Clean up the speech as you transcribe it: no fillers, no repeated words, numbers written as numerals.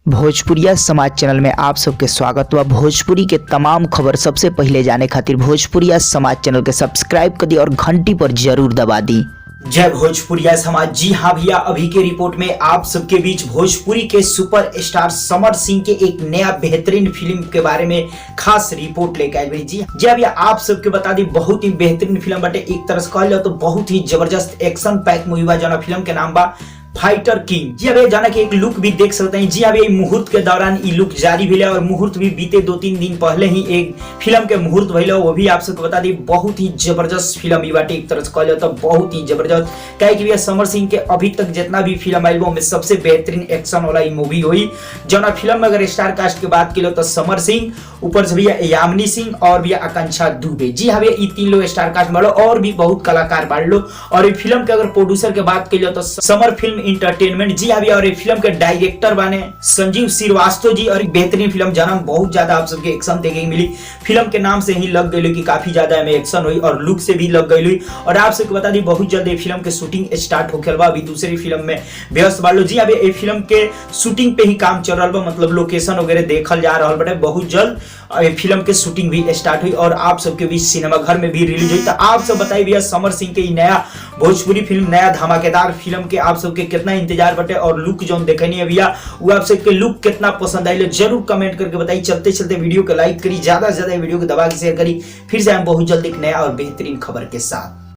भोजपुरिया समाज चैनल में आप सबके स्वागत बा। भोजपुरी के तमाम खबर सबसे पहले जाने खातिर भोजपुरिया समाज चैनल के सब्सक्राइब कर दी और घंटी पर जरूर दबा दी। जय भोजपुरिया समाज। जी हाँ भैया, अभी के रिपोर्ट में आप सबके बीच भोजपुरी के सुपरस्टार समर सिंह के एक नया बेहतरीन फिल्म के बारे में खास रिपोर्ट लेकर आए भाई। जी भैया, आप सबके बता दी बहुत ही बेहतरीन फिल्म बटे। एक तरह से कहल तो बहुत ही जबरदस्त एक्शन पैक मूवी बा, जना फिल्म के नाम बा फाइटर किंग। जी अब जाना कि एक लुक भी देख सकते हैं। जी अब ये मुहूर्त के दौरान ये लुक जारी भी और मुहूर्त भी बीते 2-3 दिन पहले ही एक फिल्म के मुहूर्त भइल, वो भी आप सबको बता दी बहुत ही जबरदस्त फिल्म ही बाटे। एक तरह से कहल तो बहुत ही जबरदस्त, कहे कि भैया समर सिंह के अभी तक जितना भी फिल्म आयल वो में सबसे बेहतरीन एक्शन वाला मूवी हुई। जना फिल्म में अगर स्टार कास्ट की बात की तो समर सिंह, ऊपर से भैया यामिनी सिंह और भैया आकांक्षा दुबे। जी हाँ, ये 3 लोग स्टार कास्ट में और भी बहुत कलाकार बाढ़ लो। और ये फिल्म के अगर प्रोड्यूसर के बात की तो समर फिल्म इंटरटेनमेंट। जी हाँ, और ये फिल्म के डायरेक्टर बने संजीव श्रीवास्तव जी। और बेहतरीन फिल्म जाना बहुत ज्यादा आप सबके एक्शन देखने मिली। फिल्म के नाम से ही लग गई कि काफी ज्यादा में एक्शन हुई और लुक से भी लग गई। और आप सबको बता दी बहुत जल्द फिल्म के शूटिंग स्टार्ट होके बा, अभी दूसरी फिल्म में व्यस्त बाढ़ लो। जी अभी ये फिल्म के शूटिंग पे ही काम चल रहा बा, मतलब लोकेशन वगैरह देखल जा रहा बटे। बहुत जल्द फिल्म के शूटिंग भी स्टार्ट हुई और आप सबके बीच सिनेमा घर में भी रिलीज हुई। तो आप सब बताइए भैया समर सिंह के नया भोजपुरी फिल्म, नया धमाकेदार फिल्म के आप सबके कितना इंतजार बटे और लुक जो देखनी है भैया वो आप सबके लुक कितना पसंद आई जरूर कमेंट करके बताइए। चलते चलते वीडियो को लाइक करी, ज्यादा से ज्यादा वीडियो को दबा के शेयर करी। फिर से हम बहुत जल्द एक नया और बेहतरीन खबर के साथ।